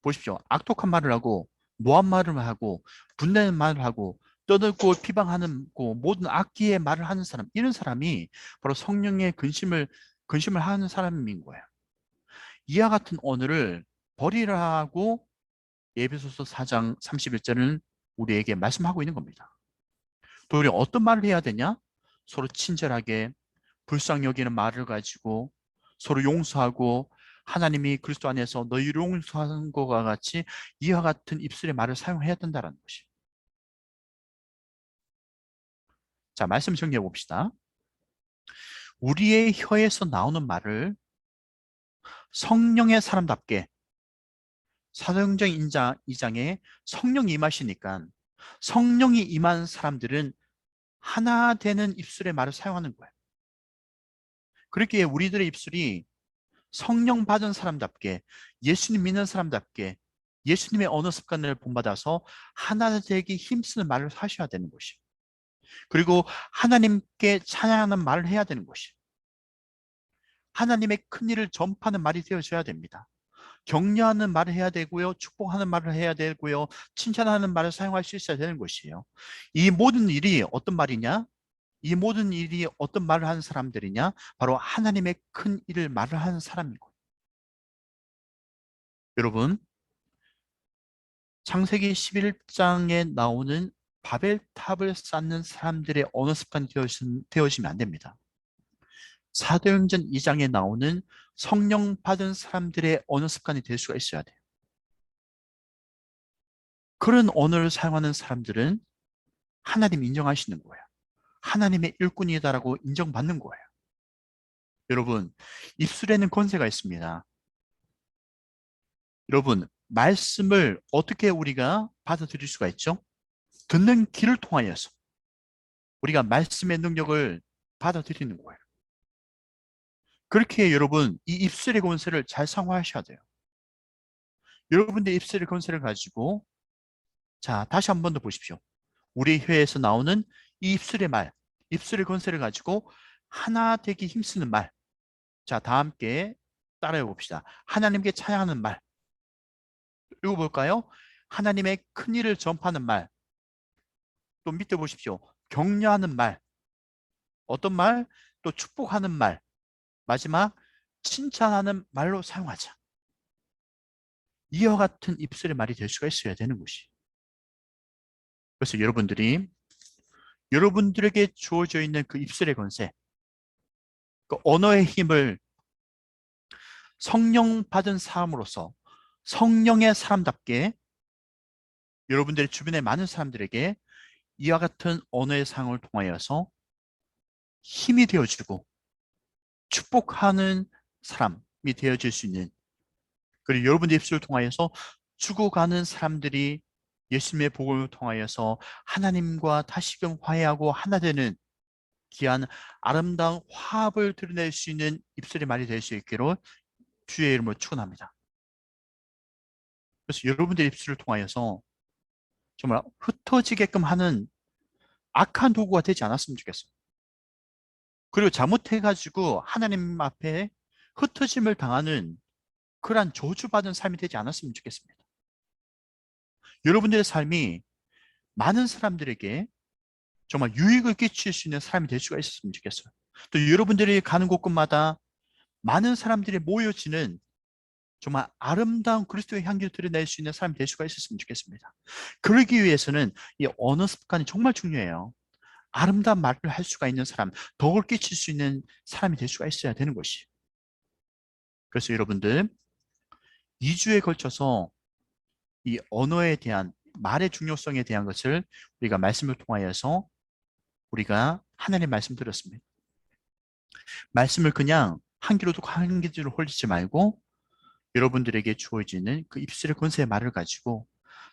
[SPEAKER 2] 보십시오. 악독한 말을 하고 모한 말을 하고 분내는 말을 하고 떠들고 비방하는 모든 악기의 말을 하는 사람, 이런 사람이 바로 성령의 근심을 하는 사람인 거예요. 이와 같은 언어를 버리라고 에베소서 4장 31절은 우리에게 말씀하고 있는 겁니다. 또 우리 어떤 말을 해야 되냐? 서로 친절하게 불쌍히 여기는 말을 가지고 서로 용서하고, 하나님이 그리스도 안에서 너희를 용서하는 것과 같이 이와 같은 입술의 말을 사용해야 된다는 것이. 자, 말씀 정리해 봅시다. 우리의 혀에서 나오는 말을 성령의 사람답게, 사도행전 2장에 성령이 임하시니까 성령이 임한 사람들은 하나 되는 입술의 말을 사용하는 거예요. 그렇기에 우리들의 입술이 성령 받은 사람답게, 예수님 믿는 사람답게 예수님의 언어 습관을 본받아서 하나 되기 힘쓰는 말을 하셔야 되는 것이, 그리고 하나님께 찬양하는 말을 해야 되는 것이, 하나님의 큰 일을 전파하는 말이 되어져야 됩니다. 격려하는 말을 해야 되고요, 축복하는 말을 해야 되고요, 칭찬하는 말을 사용할 수 있어야 되는 것이에요. 이 모든 일이 어떤 말이냐? 이 모든 일이 어떤 말을 하는 사람들이냐? 바로 하나님의 큰 일을 말을 하는 사람이고. 여러분, 창세기 11장에 나오는 바벨탑을 쌓는 사람들의 언어 습관이 되어지면 안 됩니다. 사도행전 2장에 나오는 성령 받은 사람들의 언어 습관이 될 수가 있어야 돼요. 그런 언어를 사용하는 사람들은 하나님 인정하시는 거예요. 하나님의 일꾼이다라고 인정받는 거예요. 여러분, 입술에는 권세가 있습니다. 여러분, 말씀을 어떻게 우리가 받아들일 수가 있죠? 듣는 귀를 통하여서 우리가 말씀의 능력을 받아들이는 거예요. 그렇게 여러분, 이 입술의 권세를 잘 사용하셔야 돼요. 여러분의 입술의 권세를 가지고, 자, 다시 한 번 더 보십시오. 우리 혀에서 나오는 이 입술의 말, 입술의 권세를 가지고 하나 되기 힘쓰는 말. 자, 다 함께 따라해 봅시다. 하나님께 찬양하는 말. 읽어볼까요? 하나님의 큰 일을 전파하는 말. 또 밑에 보십시오. 격려하는 말. 어떤 말? 또 축복하는 말. 마지막 칭찬하는 말로 사용하자. 이와 같은 입술의 말이 될 수가 있어야 되는 것이. 그래서 여러분들에게 주어져 있는 그 입술의 권세, 그 언어의 힘을 성령 받은 사람으로서 성령의 사람답게 여러분들의 주변의 많은 사람들에게 이와 같은 언어의 사용을 통하여서 힘이 되어주고 축복하는 사람이 되어질 수 있는, 그리고 여러분의 입술을 통하여서 죽어가는 사람들이 예수님의 복음을 통하여서 하나님과 다시금 화해하고 하나 되는 귀한 아름다운 화합을 드러낼 수 있는 입술의 말이 될 수 있기로 주의 이름으로 축원합니다. 그래서 여러분들의 입술을 통하여서 정말 흩어지게끔 하는 악한 도구가 되지 않았으면 좋겠어요. 그리고 잘못해가지고 하나님 앞에 흩어짐을 당하는 그러한 저주받은 삶이 되지 않았으면 좋겠습니다. 여러분들의 삶이 많은 사람들에게 정말 유익을 끼칠 수 있는 삶이 될 수가 있었으면 좋겠어요. 또 여러분들이 가는 곳곳마다 많은 사람들이 모여지는 정말 아름다운 그리스도의 향기를 드러낼 수 있는 삶이 될 수가 있었으면 좋겠습니다. 그러기 위해서는 이 언어 습관이 정말 중요해요. 아름다운 말을 할 수가 있는 사람, 덕을 끼칠 수 있는 사람이 될 수가 있어야 되는 것이. 그래서 여러분들 2주에 걸쳐서 이 언어에 대한 말의 중요성에 대한 것을 우리가 말씀을 통하여서 우리가 하나님의 말씀 들었습니다. 말씀을 그냥 한 귀로도 한 귀로 홀리지 말고 여러분들에게 주어지는 그 입술의 권세의 말을 가지고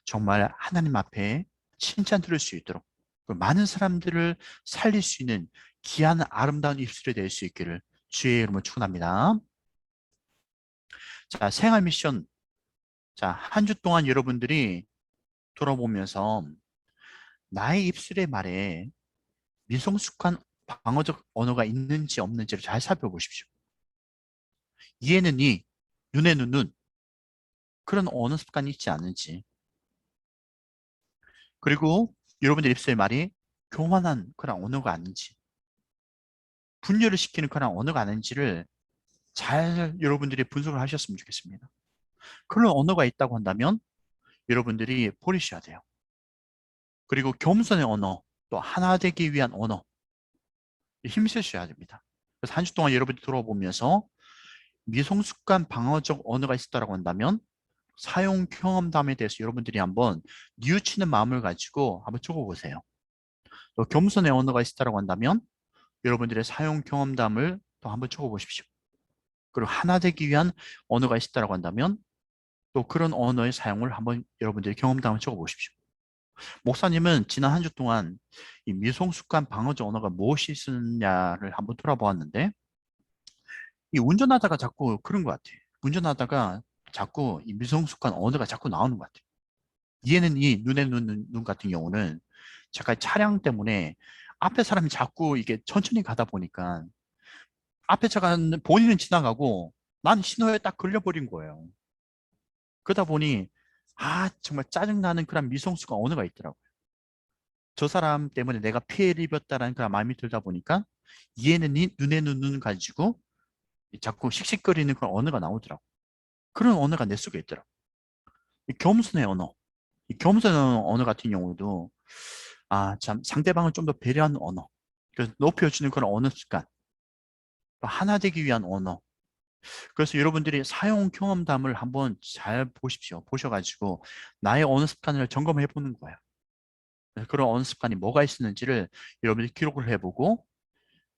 [SPEAKER 2] 정말 하나님 앞에 칭찬 들을 수 있도록 많은 사람들을 살릴 수 있는 귀한 아름다운 입술이 될 수 있기를 주의 이름으로 축원합니다. 자, 생활 미션. 자, 한 주 동안 여러분들이 돌아보면서 나의 입술의 말에 미성숙한 방어적 언어가 있는지 없는지를 잘 살펴보십시오. 이에는 이, 눈에는 눈, 그런 언어 습관이 있지 않은지, 그리고 여러분들 입술의 말이 교만한 그런 언어가 아닌지, 분열을 시키는 그런 언어가 아닌지를 잘 여러분들이 분석을 하셨으면 좋겠습니다. 그런 언어가 있다고 한다면 여러분들이 버리셔야 돼요. 그리고 겸손의 언어, 또 하나 되기 위한 언어, 힘쓰셔야 됩니다. 그래서 한 주 동안 여러분들이 돌아보면서 미성숙한 방어적 언어가 있었다고 한다면 사용 경험담에 대해서 여러분들이 한번 뉘우치는 마음을 가지고 한번 적어보세요. 또 겸손의 언어가 있었다고 한다면 여러분들의 사용 경험담을 또 한번 적어보십시오. 그리고 하나 되기 위한 언어가 있었다고 한다면 또 그런 언어의 사용을 한번 여러분들의 경험담을 적어보십시오. 목사님은 지난 한 주 동안 이 미성숙한 방어적 언어가 무엇이 있었냐를 한번 돌아보았는데 이 운전하다가 자꾸 그런 것 같아요. 운전하다가 자꾸 이 미성숙한 언어가 자꾸 나오는 것 같아요. 이해는 이 눈에 눈 같은 경우는 잠깐 차량 때문에 앞에 사람이 자꾸 이게 천천히 가다 보니까 앞에 차가 본인은 지나가고 난 신호에 딱 걸려버린 거예요. 그러다 보니 정말 짜증나는 그런 미성숙한 언어가 있더라고요. 저 사람 때문에 내가 피해를 입었다라는 그런 마음이 들다 보니까 이해는 이 눈에 눈 가지고 자꾸 씩씩거리는 그런 언어가 나오더라고요. 그런 언어가 내 속에 있더라고요. 이 겸손의 언어. 이 겸손의 언어 같은 경우도 참 상대방을 좀 더 배려하는 언어. 그래서 높여주는 그런 언어 습관. 하나 되기 위한 언어. 그래서 여러분들이 사용 경험담을 한번 잘 보십시오. 보셔가지고 나의 언어 습관을 점검해 보는 거예요. 그런 언어 습관이 뭐가 있었는지를 여러분들이 기록을 해보고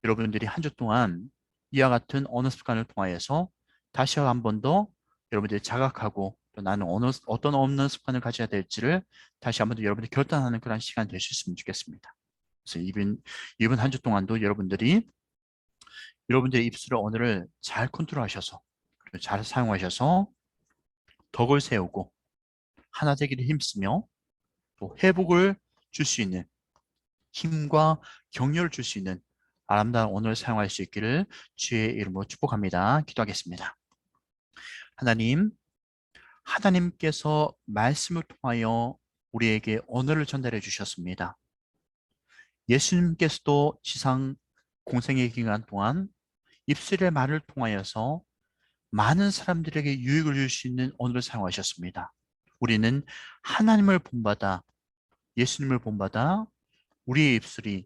[SPEAKER 2] 여러분들이 한 주 동안 이와 같은 언어 습관을 통하여서 다시 한 번 더 여러분들이 자각하고 또 나는 어떤 언어 습관을 가져야 될지를 다시 한 번 더 여러분들이 결단하는 그런 시간이 될 수 있으면 좋겠습니다. 그래서 이번 한 주 동안도 여러분들의 입술의 언어를 잘 컨트롤하셔서 그리고 잘 사용하셔서 덕을 세우고 하나 되기를 힘쓰며 또 회복을 줄 수 있는 힘과 격려를 줄 수 있는 아름다운 오늘 사용할 수 있기를 주의 이름으로 축복합니다. 기도하겠습니다. 하나님, 하나님께서 말씀을 통하여 우리에게 언어를 전달해 주셨습니다. 예수님께서도 지상 공생의 기간 동안 입술의 말을 통하여서 많은 사람들에게 유익을 줄 수 있는 언어를 사용하셨습니다. 우리는 하나님을 본받아 예수님을 본받아 우리의 입술이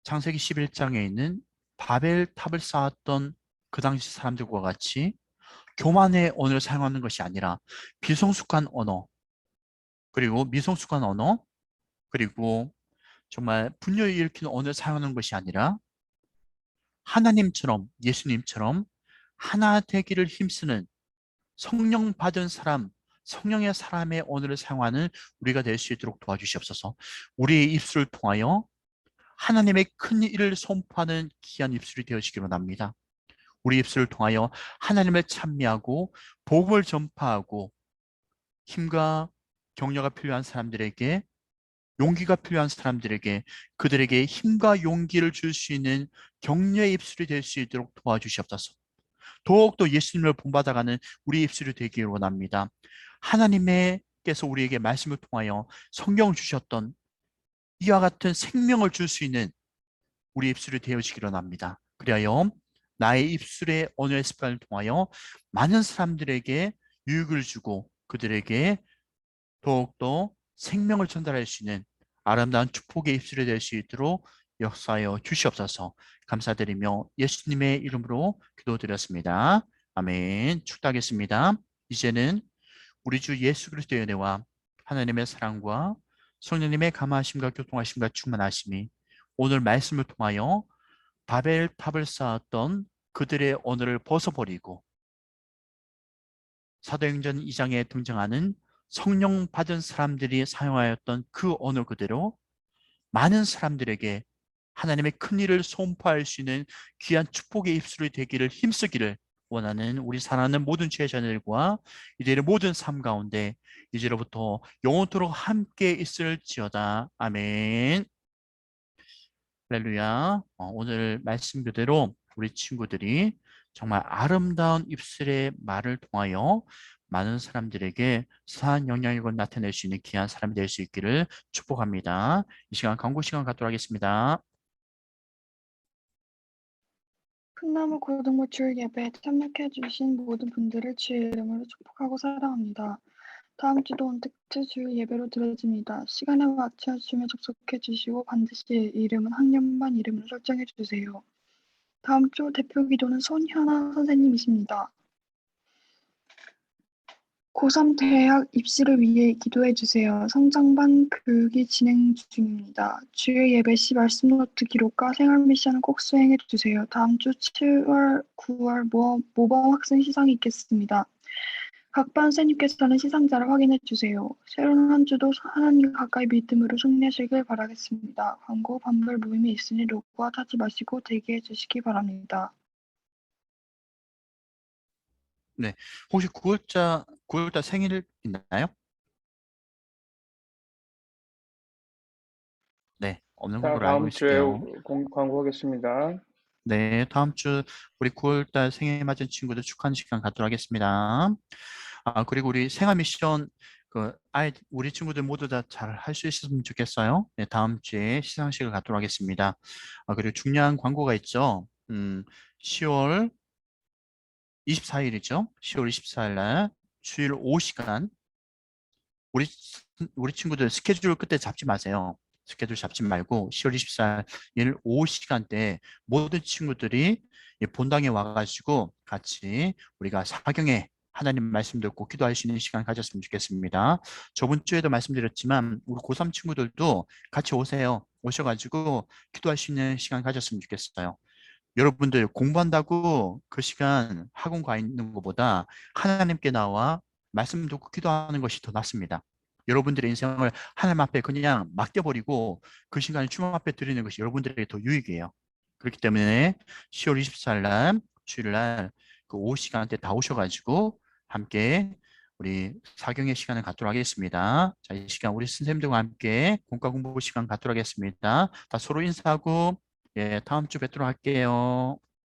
[SPEAKER 2] 창세기 11장에 있는 바벨탑을 쌓았던 그 당시 사람들과 같이 교만의 언어를 사용하는 것이 아니라 비성숙한 언어, 그리고 미성숙한 언어, 그리고 정말 분열을 일으키는 언어를 사용하는 것이 아니라 하나님처럼, 예수님처럼 하나 되기를 힘쓰는 성령 받은 사람, 성령의 사람의 언어를 사용하는 우리가 될 수 있도록 도와주시옵소서. 우리의 입술을 통하여 하나님의 큰 일을 선포하는 귀한 입술이 되어지기로 합니다. 우리 입술을 통하여 하나님을 찬미하고 복음을 전파하고 힘과 격려가 필요한 사람들에게, 용기가 필요한 사람들에게 그들에게 힘과 용기를 줄 수 있는 격려의 입술이 될 수 있도록 도와주시옵소서. 더욱더 예수님을 본받아가는 우리 입술이 되기를 원합니다. 하나님께서 우리에게 말씀을 통하여 성경을 주셨던 이와 같은 생명을 줄 수 있는 우리 입술이 되어지기를 원합니다. 그리하여 나의 입술의 언어의 습관을 통하여 많은 사람들에게 유익을 주고 그들에게 더욱더 생명을 전달할 수 있는 아름다운 축복의 입술이 될 수 있도록 역사하여 주시옵소서. 감사드리며 예수님의 이름으로 기도드렸습니다. 아멘. 축도하겠습니다. 이제는 우리 주 예수 그리스도의 은혜와 하나님의 사랑과 성령님의 감화하심과 교통하심과 충만하심이 오늘 말씀을 통하여 바벨탑을 쌓았던 그들의 언어를 벗어버리고 사도행전 2장에 등장하는 성령 받은 사람들이 사용하였던 그 언어 그대로 많은 사람들에게 하나님의 큰 일을 선포할 수 있는 귀한 축복의 입술이 되기를 힘쓰기를 원하는 우리 사랑하는 모든 제자들과 이들의 모든 삶 가운데 이제로부터 영원토록 함께 있을지어다. 아멘. 할렐루야. 오늘 말씀 그대로 우리 친구들이 정말 아름다운 입술의 말을 통하여 많은 사람들에게 선한 영향력을 나타낼 수 있는 귀한 사람이 될 수 있기를 축복합니다. 이 시간 광고 시간 갖도록 하겠습니다.
[SPEAKER 5] 큰나무 고등부 주일 예배에 참여해 주신 모든 분들을 주의 이름으로 축복하고 사랑합니다. 다음 주도 언택트 주일 예배로 드려집니다. 시간에 맞춰주며 접속해 주시고 반드시 이름은 한 년만 이름으로 설정해 주세요. 다음 주 대표 기도는 손현아 선생님이십니다. 고3 대학 입시를 위해 기도해 주세요. 성장반 교육이 진행 중입니다. 주일 예배 시 말씀 노트 기록과 생활 미션을 꼭 수행해 주세요. 다음 주 7월, 9월 모범 학생 시상이 있겠습니다. 각 반 선생님께서는 시상자를 확인해 주세요. 새로운 한 주도 하나님과 가까이 믿음으로 승리하시길 바라겠습니다. 광고 반별 모임이 있으니 로그아웃 하지 마시고 대기해 주시기 바랍니다.
[SPEAKER 2] 네, 혹시 9월달 생일 있나요? 네, 없는
[SPEAKER 1] 자,
[SPEAKER 2] 걸로 알고
[SPEAKER 1] 다음 주에
[SPEAKER 2] 있을게요.
[SPEAKER 1] 광고하겠습니다.
[SPEAKER 2] 네, 다음 주 우리 9월달 생일 맞은 친구들 축하하는 시간 갖도록 하겠습니다. 그리고 우리 생활 미션 우리 친구들 모두 다 잘 할 수 있었으면 좋겠어요. 네, 다음 주에 시상식을 갖도록 하겠습니다. 그리고 중요한 광고가 있죠. 10월 24일이죠. 10월 24일 날 주일 오후 시간 우리 친구들 스케줄 그때 잡지 마세요. 스케줄 잡지 말고 10월 24일 오후 시간대 모든 친구들이 본당에 와가지고 같이 우리가 사경에 하나님 말씀 듣고 기도할 수 있는 시간 가졌으면 좋겠습니다. 저번 주에도 말씀드렸지만 우리 고3 친구들도 같이 오세요. 오셔가지고 기도할 수 있는 시간 가졌으면 좋겠어요. 여러분들 공부한다고 그 시간 학원 가 있는 것보다 하나님께 나와 말씀 듣고 기도하는 것이 더 낫습니다. 여러분들의 인생을 하나님 앞에 그냥 맡겨버리고 그 시간을 주님 앞에 드리는 것이 여러분들에게 더 유익이에요. 그렇기 때문에 10월 24일 날 주일날 그 오후 시간대 다 오셔가지고 함께 우리 사경의 시간을 갖도록 하겠습니다. 자, 이 시간 우리 선생님들과 함께 공과 공부 시간 갖도록 하겠습니다. 다 서로 인사하고 예, 다음 주 뵙도록 할게요.